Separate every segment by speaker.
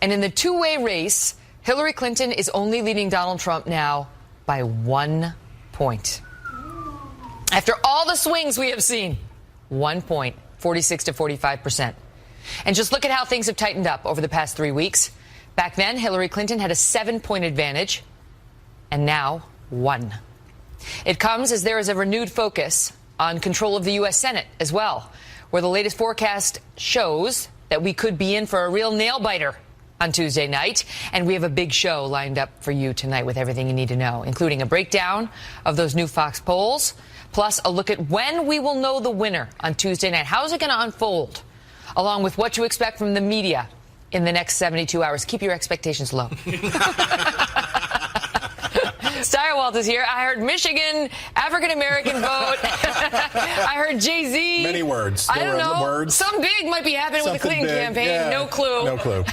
Speaker 1: And in the two-way race, Hillary Clinton is only leading Donald Trump now by 1 point. After all the swings we have seen, 1 point, 46 to 45%. And just look at how things have tightened up over the past 3 weeks. Back then, Hillary Clinton had a 7-point advantage, and now 1. It comes as there is a renewed focus on control of the U.S. Senate as well, where the latest forecast shows that we could be in for a real nail-biter on Tuesday night. And we have a big show lined up for you tonight with everything you need to know, including a breakdown of those new Fox polls, plus a look at when we will know the winner on Tuesday night. How is it going to unfold? Along with what to expect from the media in the next 72 hours. Keep your expectations low. Stirewalt is here. I heard Michigan, African-American vote. I heard Jay-Z.
Speaker 2: Many words.
Speaker 1: I don't know. Some big might be happening with the Clinton campaign. Yeah. No clue.
Speaker 2: No clue.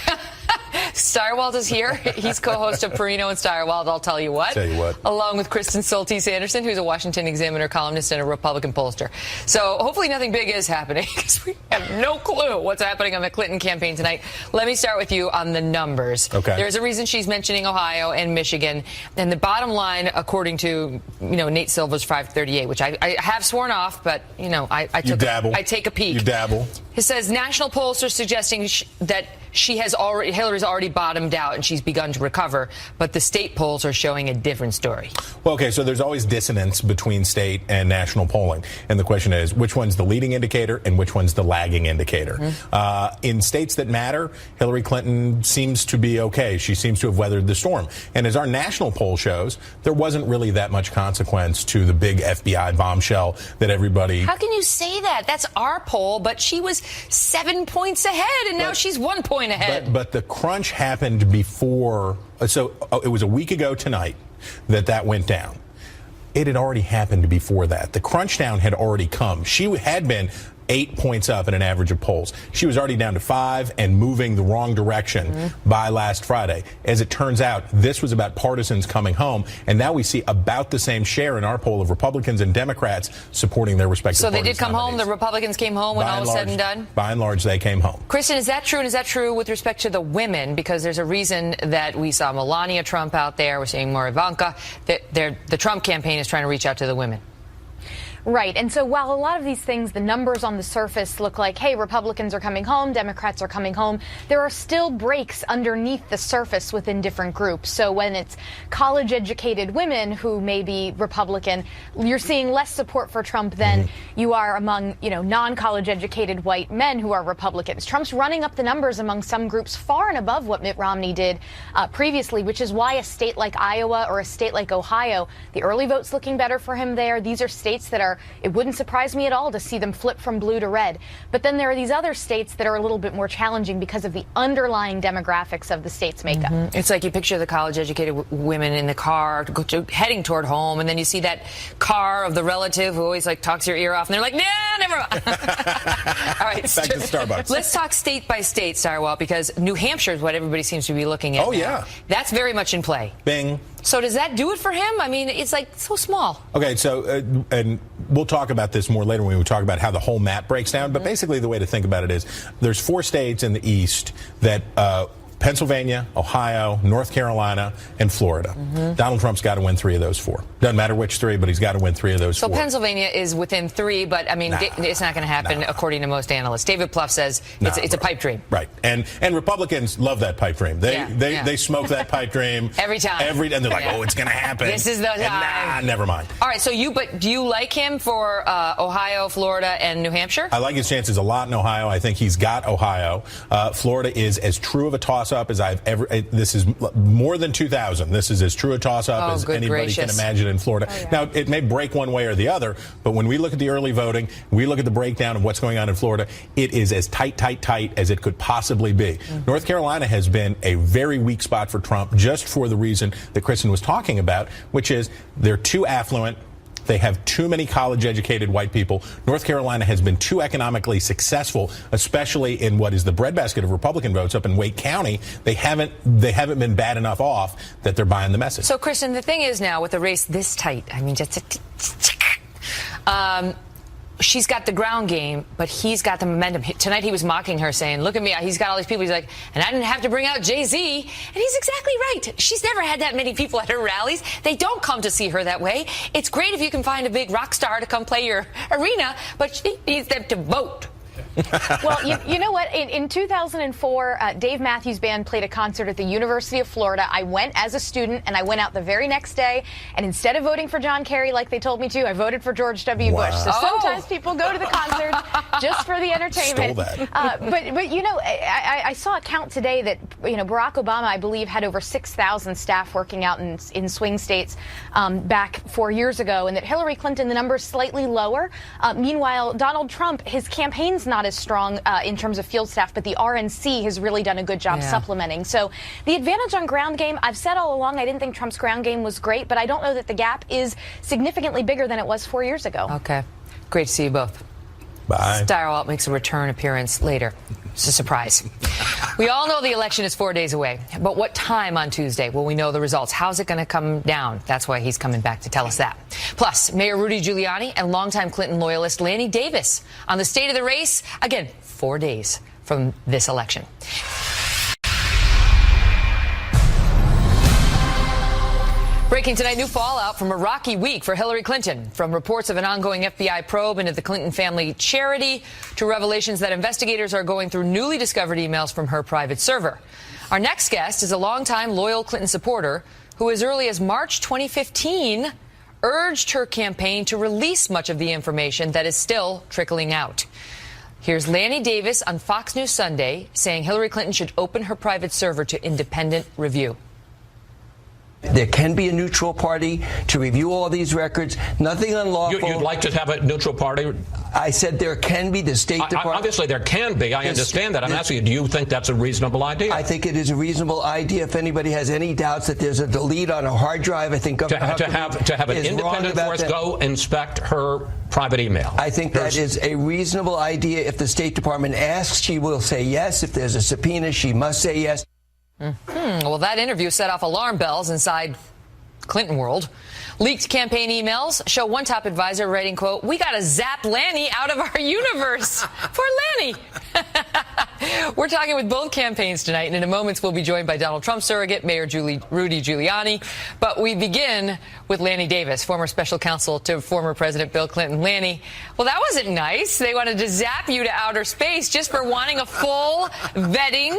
Speaker 1: Stirewalt is here. He's co-host of Perino and Stirewalt, I'll tell you what. Along with Kristen Soltis Anderson, who's a Washington Examiner columnist and a Republican pollster. So hopefully nothing big is happening, because we have no clue what's happening on the Clinton campaign tonight. Let me start with you on the numbers.
Speaker 2: Okay.
Speaker 1: There's a reason she's mentioning Ohio and Michigan. And the bottom line, according to Nate Silver's 538, which I have sworn off, but I take a peek.
Speaker 2: You dabble.
Speaker 1: It says national polls are suggesting that Hillary's already bottomed out and she's begun to recover, but the state polls are showing a different story.
Speaker 2: Well, okay, so there's always dissonance between state and national polling. And the question is, which one's the leading indicator and which one's the lagging indicator? Mm-hmm. In states that matter, Hillary Clinton seems to be okay. She seems to have weathered the storm. And as our national poll shows, there wasn't really that much consequence to the big FBI bombshell that everybody...
Speaker 1: How can you say that? That's our poll, but she was 7 points ahead, and now she's 1 point ahead.
Speaker 2: But the crunch happened before, so it was a week ago tonight that went down. It had already happened before that. The crunch down had already come. She had been 8 points up in an average of polls. She was already down to 5 and moving the wrong direction by last Friday. As it turns out, this was about partisans coming home, and now we see about the same share in our poll of Republicans and Democrats supporting their respective
Speaker 1: parties. So they did come
Speaker 2: nominees.
Speaker 1: home? The Republicans came home when all was said and done?
Speaker 2: By and large, they came home.
Speaker 1: Kristen, is that true? And is that true with respect to the women? Because there's a reason that we saw Melania Trump out there. We're seeing more Ivanka. The Trump campaign is trying to reach out to the women.
Speaker 3: Right. And so while a lot of these things, the numbers on the surface look like, hey, Republicans are coming home, Democrats are coming home, there are still breaks underneath the surface within different groups. So when it's college-educated women who may be Republican, you're seeing less support for Trump than you are among, non-college-educated white men who are Republicans. Trump's running up the numbers among some groups far and above what Mitt Romney did previously, which is why a state like Iowa or a state like Ohio, the early vote's looking better for him there. These are states that are, it wouldn't surprise me at all to see them flip from blue to red. But then there are these other states that are a little bit more challenging because of the underlying demographics of the state's makeup.
Speaker 1: It's like you picture the college-educated women in the car heading toward home, and then you see that car of the relative who always talks your ear off, and they're like, nah, never mind. All right,
Speaker 2: back to Starbucks.
Speaker 1: Let's talk state by state, Stirewalt, because New Hampshire is what everybody seems to be looking at.
Speaker 2: Oh,
Speaker 1: now.
Speaker 2: yeah.
Speaker 1: That's very much in play.
Speaker 2: Bing.
Speaker 1: So does that do it for him? I mean, it's so small.
Speaker 2: Okay, so, and we'll talk about this more later when we talk about how the whole map breaks down. But basically the way to think about it is there's 4 states in the East that Pennsylvania, Ohio, North Carolina, and Florida. Donald Trump's got to win 3 of those 4. Doesn't matter which 3, but he's got to win 3 of those 4.
Speaker 1: So Pennsylvania is within 3, but I mean, it's not going to happen according to most analysts. David Plouffe says it's a pipe dream.
Speaker 2: Right, and Republicans love that pipe dream. They smoke that pipe dream
Speaker 1: every time.
Speaker 2: And they're like, oh, it's going to happen.
Speaker 1: This is the time.
Speaker 2: Never mind.
Speaker 1: All right, but do you like him for Ohio, Florida, and New Hampshire?
Speaker 2: I like his chances a lot in Ohio. I think he's got Ohio. Florida is as true of a toss-up as I've ever. This is more than 2000. This is as true a toss-up as anybody can imagine in Florida. Oh, yeah. Now, it may break one way or the other, but when we look at the early voting, we look at the breakdown of what's going on in Florida, it is as tight as it could possibly be. North Carolina has been a very weak spot for Trump, just for the reason that Kristen was talking about, which is they're too affluent. They have too many college-educated white people. North Carolina has been too economically successful, especially in what is the breadbasket of Republican votes up in Wake County. They haven't been bad enough off that they're buying the message.
Speaker 1: So, Kristen, the thing is now with the race this tight, I mean, she's got the ground game, but he's got the momentum. Tonight he was mocking her, saying, look at me, he's got all these people. He's like, and I didn't have to bring out Jay-Z. And he's exactly right. She's never had that many people at her rallies. They don't come to see her that way. It's great if you can find a big rock star to come play your arena, but she needs them to vote.
Speaker 3: Well, you know what? In 2004, Dave Matthews Band played a concert at the University of Florida. I went as a student, and I went out the very next day, and instead of voting for John Kerry like they told me to, I voted for George W. Bush. So sometimes people go to the concert just for the entertainment.
Speaker 2: Stole that.
Speaker 3: But you know, I saw a count today that, you know, Barack Obama, I believe, had over 6,000 staff working out in swing states back 4 years ago, and that Hillary Clinton, the number's slightly lower. Meanwhile, Donald Trump, his campaign's not as strong in terms of field staff, but the RNC has really done a good job supplementing. So the advantage on ground game, I've said all along, I didn't think Trump's ground game was great, but I don't know that the gap is significantly bigger than it was 4 years ago.
Speaker 1: Okay. Great to see you both.
Speaker 2: Bye.
Speaker 1: Steyerwalt makes a return appearance later. It's a surprise. We all know the election is 4 days away, but what time on Tuesday will we know the results? How's it going to come down? That's why he's coming back to tell us that. Plus, Mayor Rudy Giuliani and longtime Clinton loyalist Lanny Davis on the state of the race. Again, 4 days from this election. Breaking tonight, new fallout from a rocky week for Hillary Clinton. From reports of an ongoing FBI probe into the Clinton family charity to revelations that investigators are going through newly discovered emails from her private server. Our next guest is a longtime loyal Clinton supporter who, as early as March 2015, urged her campaign to release much of the information that is still trickling out. Here's Lanny Davis on Fox News Sunday saying Hillary Clinton should open her private server to independent review.
Speaker 4: There can be a neutral party to review all these records. Nothing unlawful.
Speaker 5: You'd like to have a neutral party?
Speaker 4: I said there can be. The State Department.
Speaker 5: Obviously, there can be. I understand that. I'm asking you, do you think that's a reasonable idea?
Speaker 4: I think it is a reasonable idea. If anybody has any doubts that there's a delete on a hard drive, I think
Speaker 5: to have an independent force go inspect her private email.
Speaker 4: I think that is a reasonable idea. If the State Department asks, she will say yes. If there's a subpoena, she must say yes.
Speaker 1: Well, that interview set off alarm bells inside Clinton world. Leaked campaign emails show one top advisor writing, quote, "We got to zap Lanny out of our universe." Poor Lanny. We're talking with both campaigns tonight, and in a moment we'll be joined by Donald Trump surrogate, Mayor Rudy Giuliani. But we begin with Lanny Davis, former special counsel to former President Bill Clinton. Lanny, well, that wasn't nice. They wanted to zap you to outer space just for wanting a full vetting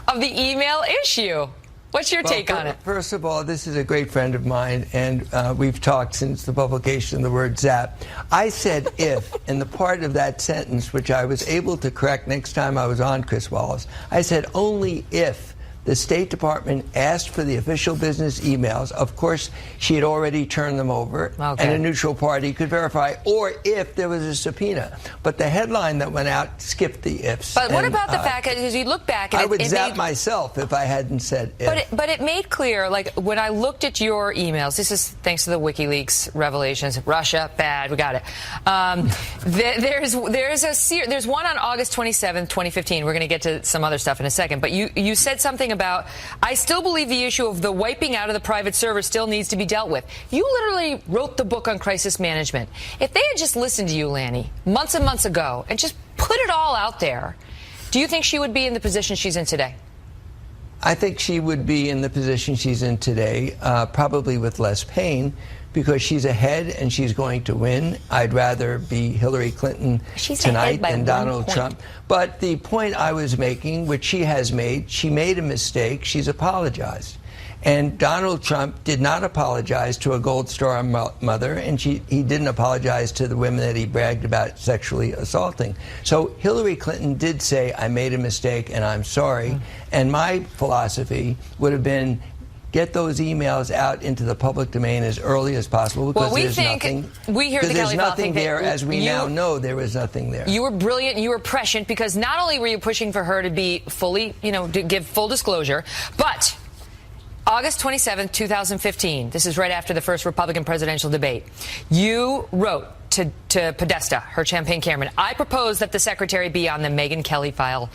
Speaker 1: of the email issue. What's your take on it?
Speaker 4: First of all, this is a great friend of mine, and we've talked since the publication of the word zap. I said if, in the part of that sentence, which I was able to correct next time I was on Chris Wallace, I said only if the State Department asked for the official business emails. Of course, she had already turned them over, and a neutral party could verify, or if there was a subpoena. But the headline that went out skipped the ifs.
Speaker 1: But what about the fact that, as you look back,
Speaker 4: I would zap myself if I hadn't said if.
Speaker 1: But it made clear, like when I looked at your emails, this is thanks to the WikiLeaks revelations. Russia, bad, we got it. There's one on August 27th, 2015. We're going to get to some other stuff in a second. But you said something about, I still believe the issue of the wiping out of the private server still needs to be dealt with. You literally wrote the book on crisis management. If they had just listened to you, Lanny, months and months ago, and just put it all out there, do you think she would be in the position she's in today?
Speaker 4: I think she would be in the position she's in today, probably with less pain, because she's ahead and she's going to win. I'd rather be Hillary Clinton tonight than Donald Trump. But the point I was making, which she has made, she made a mistake. She's apologized. And Donald Trump did not apologize to a Gold Star mother, and he didn't apologize to the women that he bragged about sexually assaulting. So Hillary Clinton did say, I made a mistake and I'm sorry. And my philosophy would have been, get those emails out into the public domain as early as possible, because
Speaker 1: we hear the
Speaker 4: there's nothing there, as we now know there is nothing there.
Speaker 1: You were brilliant, you were prescient, because not only were you pushing for her to be fully, to give full disclosure, but August 27th, 2015, this is right after the first Republican presidential debate, you wrote to Podesta, her campaign chairman, I propose that the secretary be on the Megyn Kelly file,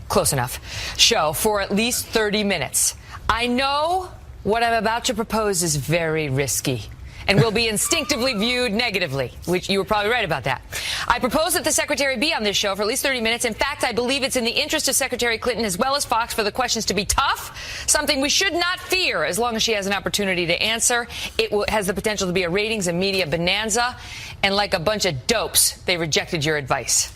Speaker 1: close enough, show for at least 30 minutes. I know what I'm about to propose is very risky, and will be instinctively viewed negatively, which you were probably right about that. I propose that the secretary be on this show for at least 30 minutes. In fact, I believe it's in the interest of Secretary Clinton as well as Fox for the questions to be tough, something we should not fear as long as she has an opportunity to answer. It has the potential to be a ratings and media bonanza, and like a bunch of dopes, they rejected your advice.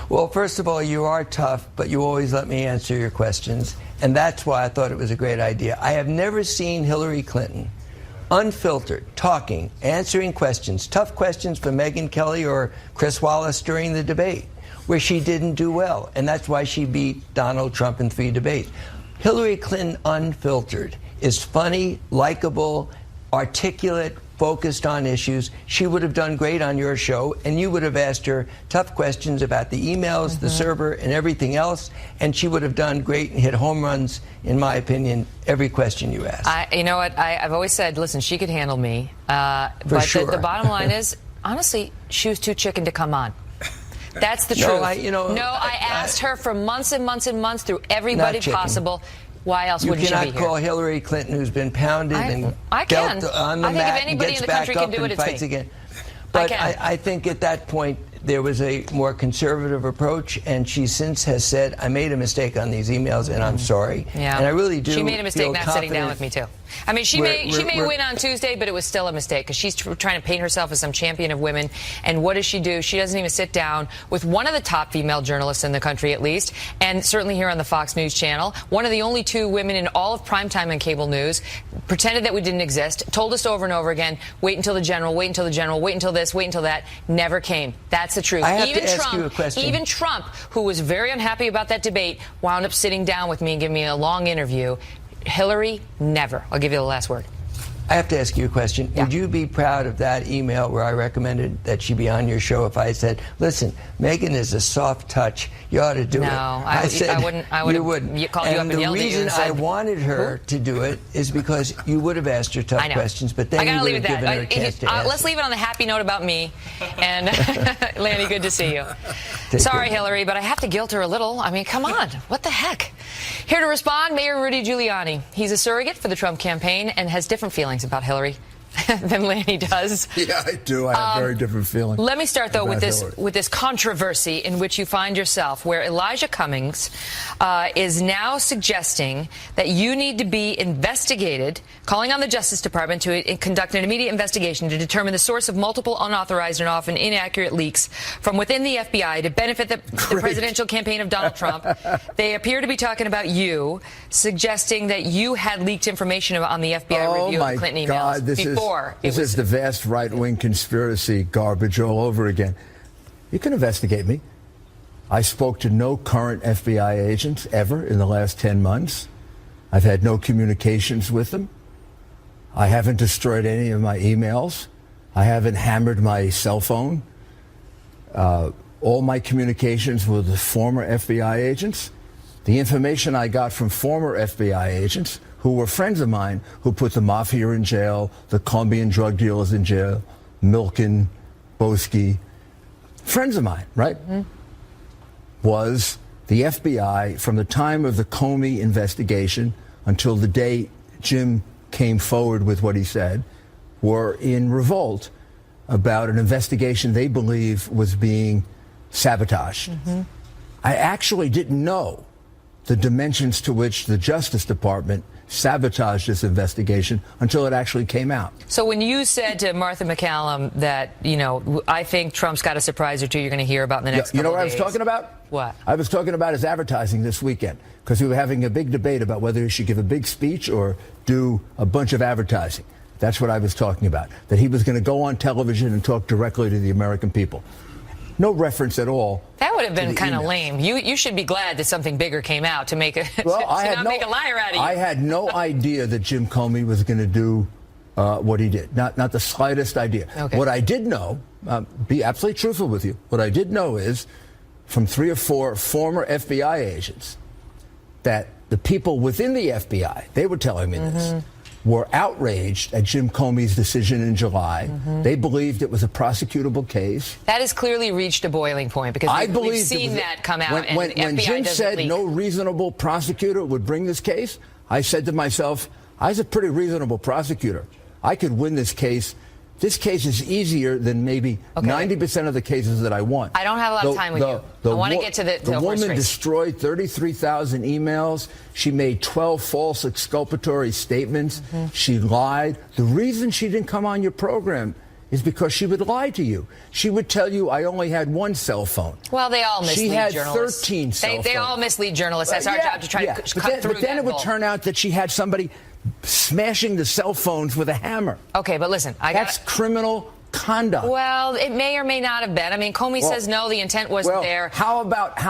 Speaker 4: Well, first of all, you are tough, but you always let me answer your questions, and that's why I thought it was a great idea. I have never seen Hillary Clinton unfiltered, talking, answering questions, tough questions for Megyn Kelly or Chris Wallace during the debate, where she didn't do well, and that's why she beat Donald Trump in 3 debates. Hillary Clinton unfiltered is funny, likable, articulate, focused on issues. She would have done great on your show, and you would have asked her tough questions about the emails, the server, and everything else, and she would have done great and hit home runs, in my opinion, every question you asked.
Speaker 1: You know what? I've always said, listen, she could handle me. But
Speaker 4: sure.
Speaker 1: The bottom line is, honestly, she was too chicken to come on. That's the truth. I asked her for months and months and months through everybody possible. Why else would she be here?
Speaker 4: You cannot call Hillary Clinton, who's been pounded and dealt on the mat and gets back up and fights again. But I think at that point there was a more conservative approach, and she since has said, I made a mistake on these emails, and I'm sorry.
Speaker 1: Yeah.
Speaker 4: And I really do.
Speaker 1: She made a mistake not sitting down with me, too. I mean, she may win on Tuesday, but it was still a mistake because she's trying to paint herself as some champion of women. And what does she do? She doesn't even sit down with one of the top female journalists in the country, at least, and certainly here on the Fox News channel. One of the only 2 women in all of primetime and cable news, pretended that we didn't exist, told us over and over again, wait until the general, wait until the general, wait until this, wait until that. Never came. That's the truth.
Speaker 4: I have to ask you a question.
Speaker 1: Even Trump, who was very unhappy about that debate, wound up sitting down with me and giving me a long interview. Hillary, never. I'll give you the last word.
Speaker 4: I have to ask you a question.
Speaker 1: Yeah.
Speaker 4: Would you be proud of that email where I recommended that she be on your show if I said, listen, Megyn is a soft touch. You ought to do it.
Speaker 1: No, I wouldn't.
Speaker 4: You wouldn't.
Speaker 1: You called you up and yelled at you.
Speaker 4: The reason I wanted her to do it is because you would have asked her tough questions, but then you would have given her a chance to answer.
Speaker 1: Let's leave it on the happy note about me. And Lanny, good to see you. Sorry, Hillary, but I have to guilt her a little. I mean, come on. What the heck? Here to respond, Mayor Rudy Giuliani. He's a surrogate for the Trump campaign and has different feelings about Hillary than Lanny does.
Speaker 6: Yeah, I do. I have very different feelings.
Speaker 1: Let me start, though, with this controversy in which you find yourself, where Elijah Cummings is now suggesting that you need to be investigated, calling on the Justice Department to conduct an immediate investigation to determine the source of multiple unauthorized and often inaccurate leaks from within the FBI to benefit the presidential campaign of Donald Trump. They appear to be talking about you, suggesting that you had leaked information on the FBI review of the Clinton emails.
Speaker 6: This is the vast right-wing conspiracy garbage all over again. You can investigate me. I spoke to no current FBI agents ever in the last 10 months. I've had no communications with them. I haven't destroyed any of my emails. I haven't hammered my cell phone. All my communications were with former FBI agents. The information I got from former FBI agents who were friends of mine, who put the mafia in jail, the Colombian drug dealers in jail, Milken, Boesky, friends of mine, right? Was the FBI, from the time of the Comey investigation until the day Jim came forward with what he said, were in revolt about an investigation they believe was being sabotaged. I actually didn't know the dimensions to which the Justice Department sabotaged this investigation until it actually came out.
Speaker 1: So when you said to Martha McCallum that, I think Trump's got a surprise or two you're going to hear about in the next couple of days. You know
Speaker 6: what I was talking about?
Speaker 1: What?
Speaker 6: I was talking about his advertising this weekend, because we were having a big debate about whether he should give a big speech or do a bunch of advertising. That's what I was talking about, that he was going to go on television and talk directly to the American people. No reference at all.
Speaker 1: That would have been kind of lame. You should be glad that something bigger came out to make a make a liar out of you.
Speaker 6: I had no idea that Jim Comey was going to do what he did. Not the slightest idea.
Speaker 1: Okay.
Speaker 6: What I did know, be absolutely truthful with you, what I did know is from 3 or 4 former FBI agents that the people within the FBI, they were telling me this, were outraged at Jim Comey's decision in July. They believed it was a prosecutable case.
Speaker 1: That has clearly reached a boiling point, because we've seen that come out.
Speaker 6: When Jim said no reasonable prosecutor would bring this case, I said to myself, I was a pretty reasonable prosecutor. I could win this case. This case is easier than maybe 90% of the cases that I won.
Speaker 1: I don't have a lot of time with you. I want to get to the
Speaker 6: woman
Speaker 1: race.
Speaker 6: Destroyed 33,000 emails. She made 12 false exculpatory statements. She lied. The reason she didn't come on your program is because she would lie to you. She would tell you, I only had one cell phone.
Speaker 1: Well, they all mislead journalists.
Speaker 6: She had 13 cell phones.
Speaker 1: They all mislead journalists. That's our job to try to cut through that.
Speaker 6: But then it would turn out that she had somebody smashing the cell phones with a hammer.
Speaker 1: Okay, but listen,
Speaker 6: that's criminal conduct.
Speaker 1: Well, it may or may not have been. I mean, Comey says no, the intent wasn't there.
Speaker 6: How about the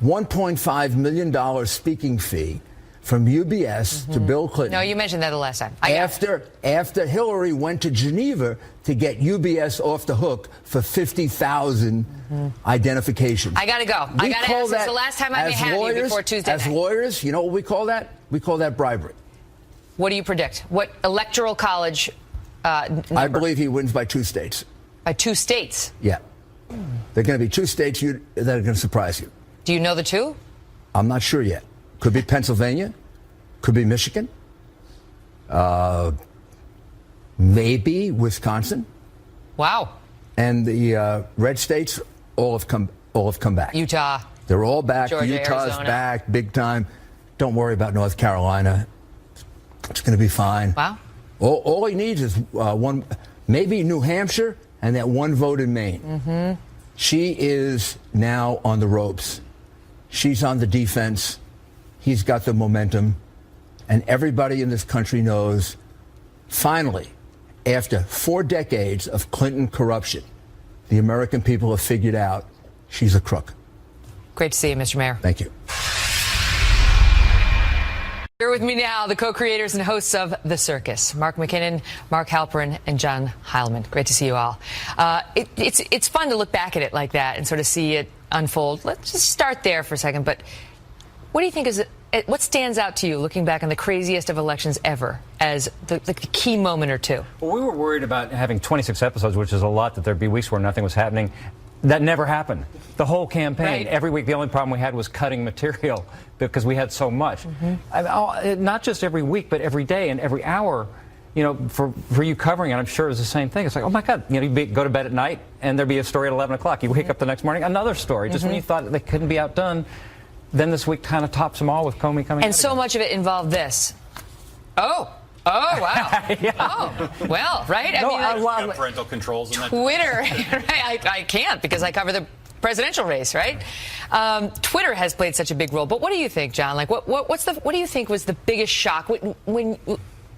Speaker 6: $1.5 million speaking fee from UBS to Bill Clinton?
Speaker 1: No, you mentioned that the last time.
Speaker 6: After Hillary went to Geneva to get UBS off the hook for 50,000 identifications.
Speaker 1: I got to go. I got to ask. It's the last time I may have you before Tuesday night.
Speaker 6: As lawyers, you know what we call that? We call that bribery.
Speaker 1: What do you predict? What electoral college number?
Speaker 6: I believe he wins by 2 states.
Speaker 1: By 2 states?
Speaker 6: Yeah. There are going to be 2 states that are going to surprise you.
Speaker 1: Do you know the 2?
Speaker 6: I'm not sure yet. Could be Pennsylvania. Could be Michigan. Maybe Wisconsin.
Speaker 1: Wow.
Speaker 6: And the red states all have come back.
Speaker 1: Utah.
Speaker 6: They're all back.
Speaker 1: Georgia,
Speaker 6: Utah's
Speaker 1: Arizona.
Speaker 6: back big time. Don't worry about North Carolina. It's going to be fine.
Speaker 1: Wow.
Speaker 6: All he needs is one, maybe New Hampshire and that one vote in Maine. She is now on the ropes. She's on the defense. He's got the momentum. And everybody in this country knows, finally, after 4 decades of Clinton corruption, the American people have figured out she's a crook.
Speaker 1: Great to see you, Mr. Mayor.
Speaker 6: Thank you.
Speaker 1: Here with me now, the co-creators and hosts of The Circus, Mark McKinnon, Mark Halperin, and John Heilemann. Great to see you all. It's fun to look back at it like that and sort of see it unfold. Let's just start there for a second. But what do you think what stands out to you looking back on the craziest of elections ever as the key moment or two?
Speaker 7: Well, we were worried about having 26 episodes, which is a lot, that there'd be weeks where nothing was happening. That never happened. The whole campaign,
Speaker 1: right.
Speaker 7: Every week, the only problem we had was cutting material because we had so much. Not just every week, but every day and every hour. You know, for you covering it, I'm sure it was the same thing. It's like, oh my God, you know, you go to bed at night and there'd be a story at 11 o'clock. You wake up the next morning, another story. Just when you thought they couldn't be outdone, then this week kind of tops them all with Comey coming.
Speaker 1: And so much of it involved this. Oh, wow.
Speaker 7: Yeah.
Speaker 1: Oh, well, right? I mean,
Speaker 8: parental controls in that.
Speaker 1: Twitter, right? I can't because I cover the presidential race, right? Twitter has played such a big role. But what do you think, John? Like, what do you think was the biggest shock when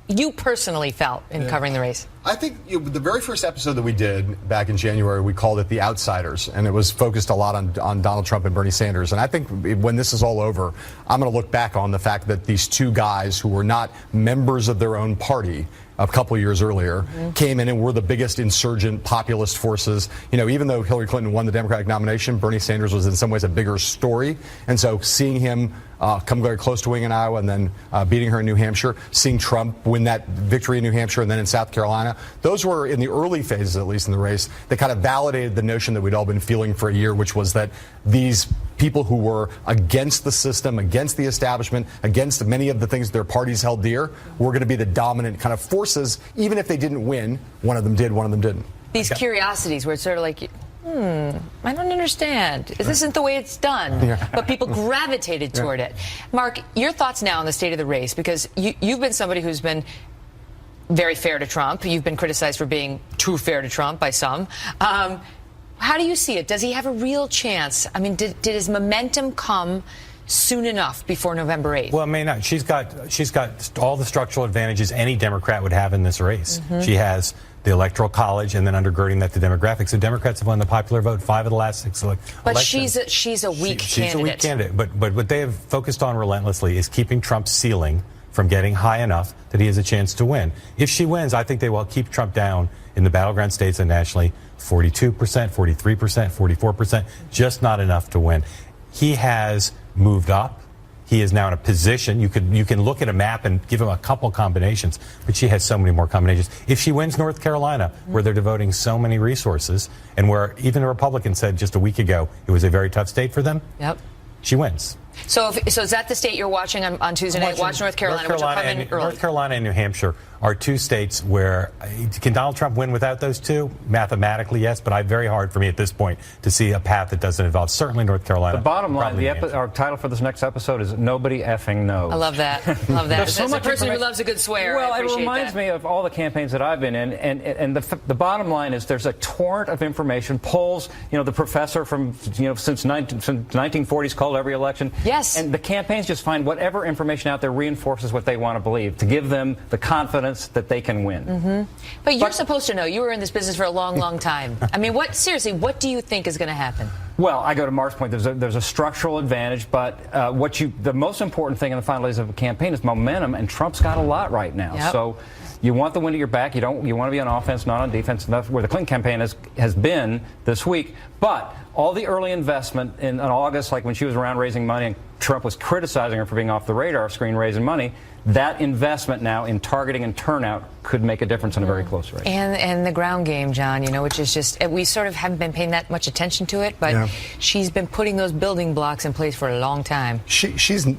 Speaker 1: you personally felt in covering the race?
Speaker 8: I think the very first episode that we did back in January, we called it The Outsiders, and it was focused a lot on Donald Trump and Bernie Sanders. And I think when this is all over, I'm going to look back on the fact that these 2 guys who were not members of their own party a couple of years earlier came in and were the biggest insurgent populist forces. You know, even though Hillary Clinton won the Democratic nomination, Bernie Sanders was in some ways a bigger story. And so seeing him come very close to winning in Iowa and then beating her in New Hampshire, seeing Trump win that victory in New Hampshire and then in South Carolina, those were in the early phases, at least in the race, that kind of validated the notion that we'd all been feeling for a year, which was that these people who were against the system, against the establishment, against many of the things their parties held dear, were going to be the dominant kind of forces, even if they didn't win. One of them did, one of them didn't.
Speaker 1: These curiosities where it's sort of like, I don't understand. This isn't the way it's done. Yeah. But people gravitated toward it. Mark, your thoughts now on the state of the race, because you've been somebody who's been very fair to Trump. You've been criticized for being too fair to Trump by some. How do you see it? Does he have a real chance? I mean, did his momentum come soon enough before November 8th?
Speaker 9: Well, it may not. She's got all the structural advantages any Democrat would have in this race. She has the Electoral College, and then undergirding that, the demographics. The Democrats have won the popular vote 5 of the last 6 elections.
Speaker 1: But she's a weak candidate.
Speaker 9: She's a weak candidate. But what they have focused on relentlessly is keeping Trump's ceiling from getting high enough that he has a chance to win. If she wins, I think they will keep Trump down in the battleground states and nationally, 42%, 43%, 44%, just not enough to win. He has moved up. He is now in a position. You can look at a map and give him a couple combinations, but she has so many more combinations. If she wins North Carolina, where they're devoting so many resources, and where even the Republicans said just a week ago it was a very tough state for them, she wins.
Speaker 1: So is that the state you're watching on Tuesday night? Watch North Carolina, which will come in early.
Speaker 9: North Carolina and New Hampshire are two states where can Donald Trump win without those two? Mathematically, yes, but very hard for me at this point to see a path that doesn't involve certainly North Carolina.
Speaker 7: The bottom line, our title for this next episode is Nobody Effing Knows.
Speaker 1: I love that. Love that.
Speaker 7: So
Speaker 1: As a person who loves a good swear,
Speaker 7: well,
Speaker 1: I appreciate
Speaker 7: it reminds me of all the campaigns that I've been in, and the bottom line is there's a torrent of information. Polls, the professor from since 1940s called every election.
Speaker 1: Yes.
Speaker 7: And the campaigns just find whatever information out there reinforces what they want to believe to give them the confidence that they can win.
Speaker 1: Mm-hmm. But you're supposed to know. You were in this business for a long, long time. I mean, what do you think is going to happen?
Speaker 7: Well, I go to Mark's point. There's a structural advantage, but the most important thing in the final days of a campaign is momentum, and Trump's got a lot right now.
Speaker 1: Yep.
Speaker 7: So you want the wind at your back. You want to be on offense, not on defense. And that's where the Clinton campaign has been this week. But all the early investment in August, like when she was around raising money and Trump was criticizing her for being off the radar screen raising money, that investment now in targeting and turnout could make a difference in a very close race.
Speaker 1: And the ground game, John, which is just, we sort of haven't been paying that much attention to it, but she's been putting those building blocks in place for a long time.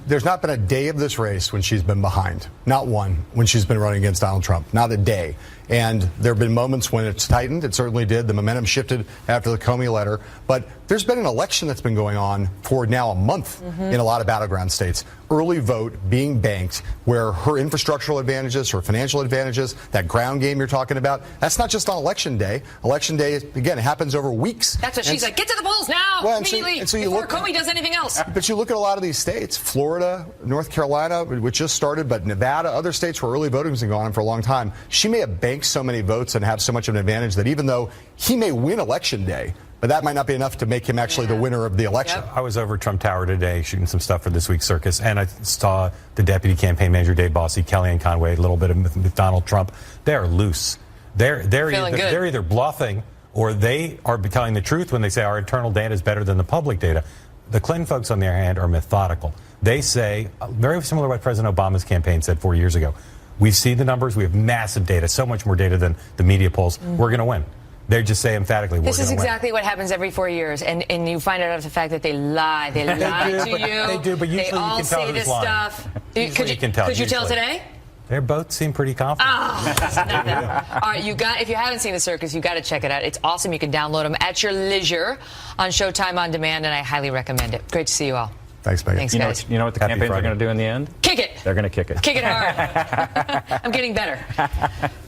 Speaker 8: There's not been a day of this race when she's been behind. Not one when she's been running against Donald Trump. Not a day. And there have been moments when it's tightened. It certainly did. The momentum shifted after the Comey letter. But there's been an election that's been going on for now a month in a lot of battleground states. Early vote being banked where her infrastructural advantages, her financial advantages, that ground game you're talking about, that's not just on Election Day. Election Day, again, it happens over weeks.
Speaker 1: That's what she's like, get to the polls now, immediately, before Comey does anything else.
Speaker 8: But you look at a lot of these states, Florida, North Carolina, which just started, but Nevada, other states where early voting has been going on for a long time. She may have banked so many votes and have so much of an advantage that even though he may win Election Day, but that might not be enough to make him actually the winner of the election.
Speaker 9: I was over Trump Tower today shooting some stuff for this week's circus, and I saw the deputy campaign manager, Dave Bossie, Kellyanne Conway, a little bit of Donald Trump. They're loose. They're either bluffing or they are telling the truth when they say our internal data is better than the public data. The Clinton folks, on the other hand, are methodical. They say, very similar to what President Obama's campaign said 4 years ago, we've seen the numbers, we have massive data, so much more data than the media polls, we're going to win. They just say emphatically,
Speaker 1: this is exactly what happens every 4 years, and you find out after the fact that they lie. They lie to you.
Speaker 9: They do, but usually
Speaker 1: they all
Speaker 9: you can tell
Speaker 1: say this
Speaker 9: lying.
Speaker 1: stuff.
Speaker 9: Could
Speaker 1: you tell today?
Speaker 9: They both seem pretty confident.
Speaker 1: All right, if you haven't seen the circus, you got to check it out. It's awesome. You can download them at your leisure on Showtime On Demand, and I highly recommend it. Great to see you all.
Speaker 8: Thanks, Megan.
Speaker 1: Thanks, guys.
Speaker 7: You know what the campaigns are going to do in the end?
Speaker 1: Kick it.
Speaker 7: They're going to kick it.
Speaker 1: Kick it hard. I'm getting better.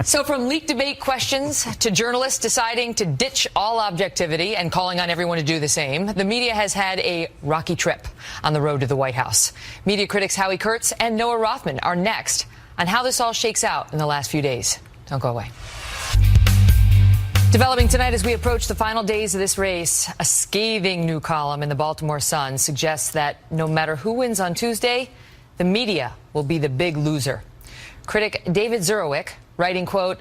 Speaker 1: So from leaked debate questions to journalists deciding to ditch all objectivity and calling on everyone to do the same, the media has had a rocky trip on the road to the White House. Media critics Howie Kurtz and Noah Rothman are next on how this all shakes out in the last few days. Don't go away. Developing tonight as we approach the final days of this race, a scathing new column in the Baltimore Sun suggests that no matter who wins on Tuesday, the media will be the big loser. Critic David Zurowick writing, quote,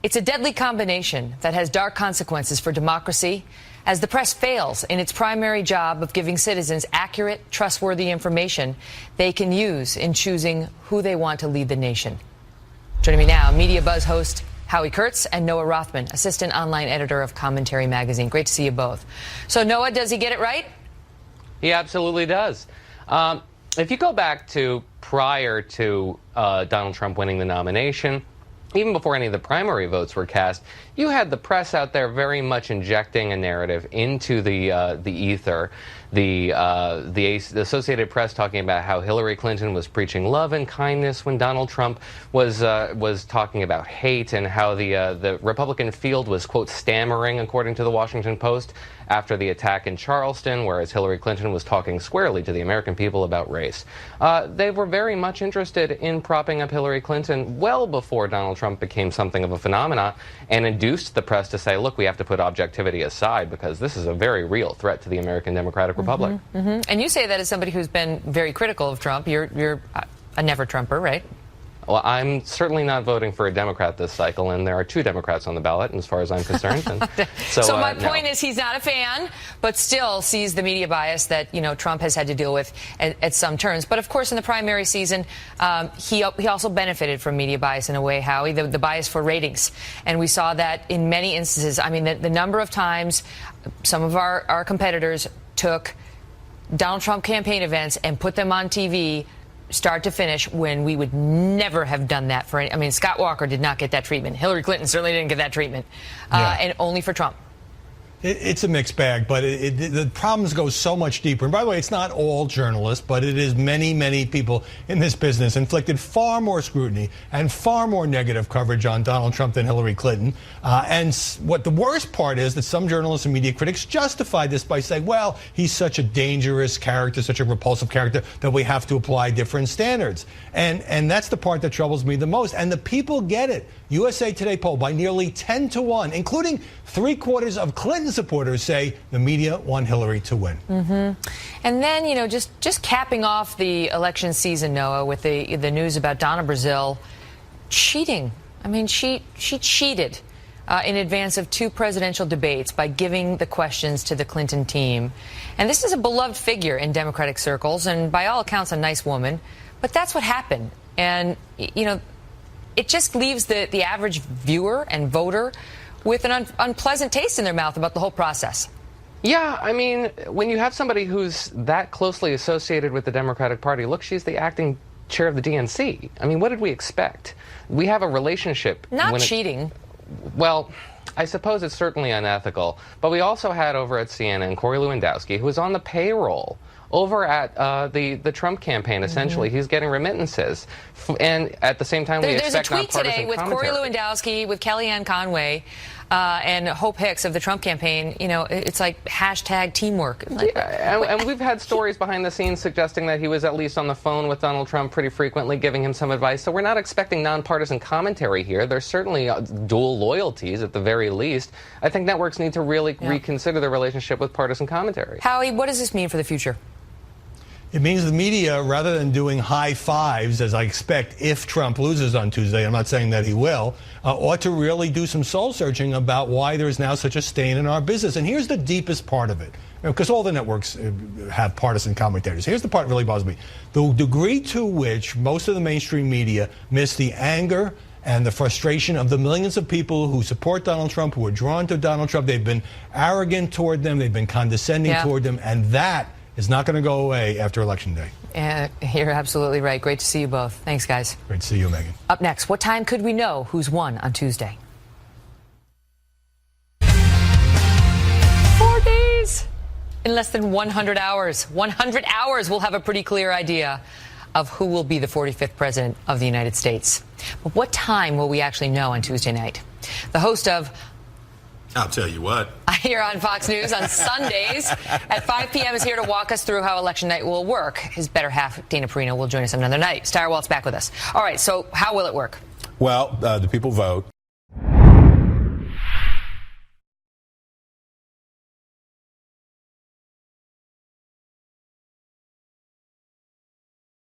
Speaker 1: "It's a deadly combination that has dark consequences for democracy as the press fails in its primary job of giving citizens accurate, trustworthy information they can use in choosing who they want to lead the nation." Joining me now, Media Buzz host Howie Kurtz and Noah Rothman, assistant online editor of Commentary Magazine. Great to see you both. So, Noah, does he get it right?
Speaker 10: He absolutely does. If you go back to prior to Donald Trump winning the nomination, even before any of the primary votes were cast, you had the press out there very much injecting a narrative into the ether. The Associated Press talking about how Hillary Clinton was preaching love and kindness when Donald Trump was talking about hate, and how the Republican field was, quote, stammering, according to the Washington Post, after the attack in Charleston, whereas Hillary Clinton was talking squarely to the American people about race. They were very much interested in propping up Hillary Clinton well before Donald Trump became something of a phenomenon, and induced the press to say, look, we have to put objectivity aside because this is a very real threat to the American Democratic Republic.
Speaker 1: And you say that as somebody who's been very critical of Trump. You're a never-Trumper, right?
Speaker 10: Well, I'm certainly not voting for a Democrat this cycle, and there are 2 Democrats on the ballot, as far as I'm concerned.
Speaker 1: So my point is he's not a fan, but still sees the media bias that, Trump has had to deal with at some turns. But, of course, in the primary season, he also benefited from media bias in a way, Howie, the bias for ratings. And we saw that in many instances. I mean, the number of times some of our competitors took Donald Trump campaign events and put them on TV start to finish, when we would never have done that for any. I mean, Scott Walker did not get that treatment. Hillary Clinton certainly didn't get that treatment. And only for Trump.
Speaker 11: It's a mixed bag, but the problems go so much deeper. And by the way, it's not all journalists, but it is many, many people in this business inflicted far more scrutiny and far more negative coverage on Donald Trump than Hillary Clinton. And what the worst part is that some journalists and media critics justify this by saying, well, he's such a dangerous character, such a repulsive character, that we have to apply different standards. And that's the part that troubles me the most. And the people get it. USA Today poll by nearly 10-1, including 3/4 of Clinton supporters say the media want Hillary to win.
Speaker 1: And then, you know, just capping off the election season, Noah, with the news about Donna Brazile cheating. I mean, she cheated in advance of 2 presidential debates by giving the questions to the Clinton team. And this is a beloved figure in Democratic circles, and by all accounts, a nice woman. But that's what happened. And, you know, it just leaves the average viewer and voter with an unpleasant taste in their mouth about the whole process.
Speaker 10: Yeah, I mean, when you have somebody who's that closely associated with the Democratic Party, look, she's the acting chair of the DNC. I mean, what did we expect? We have a relationship.
Speaker 1: Not cheating.
Speaker 10: Well, I suppose it's certainly unethical. But we also had over at CNN Corey Lewandowski, who was on the payroll over at the Trump campaign, essentially. He's getting remittances. And at the same time, we expect nonpartisan commentary.
Speaker 1: There's a tweet today with Corey Lewandowski, with Kellyanne Conway, and Hope Hicks of the Trump campaign. You know, it's like hashtag teamwork.
Speaker 10: And we've had stories behind the scenes suggesting that he was at least on the phone with Donald Trump pretty frequently, giving him some advice. So we're not expecting nonpartisan commentary here. There's certainly dual loyalties at the very least. I think networks need to really reconsider their relationship with partisan commentary.
Speaker 1: Howie, what does this mean for the future?
Speaker 11: It means the media, rather than doing high fives, as I expect if Trump loses on Tuesday, I'm not saying that he will, ought to really do some soul searching about why there is now such a stain in our business. And here's the deepest part of it, because all the networks have partisan commentators. Here's the part that really bothers me. The degree to which most of the mainstream media miss the anger and the frustration of the millions of people who support Donald Trump, who are drawn to Donald Trump. They've been arrogant toward them. They've been condescending toward them. And that is not going to go away after Election Day.
Speaker 1: You're absolutely right. Great to see you both. Thanks, guys.
Speaker 11: Great to see you, Megyn.
Speaker 1: Up next, what time could we know who's won on Tuesday? 4 days. In less than 100 hours. 100 hours, we'll have a pretty clear idea of who will be the 45th president of the United States. But what time will we actually know on Tuesday night? The host of
Speaker 2: I'll tell you what.
Speaker 1: Here on Fox News on Sundays at 5 p.m. is here to walk us through how Election Night will work. His better half, Dana Perino, will join us another night. Steyr Walt's back with us. All right, so how will it work?
Speaker 2: Well, the people vote.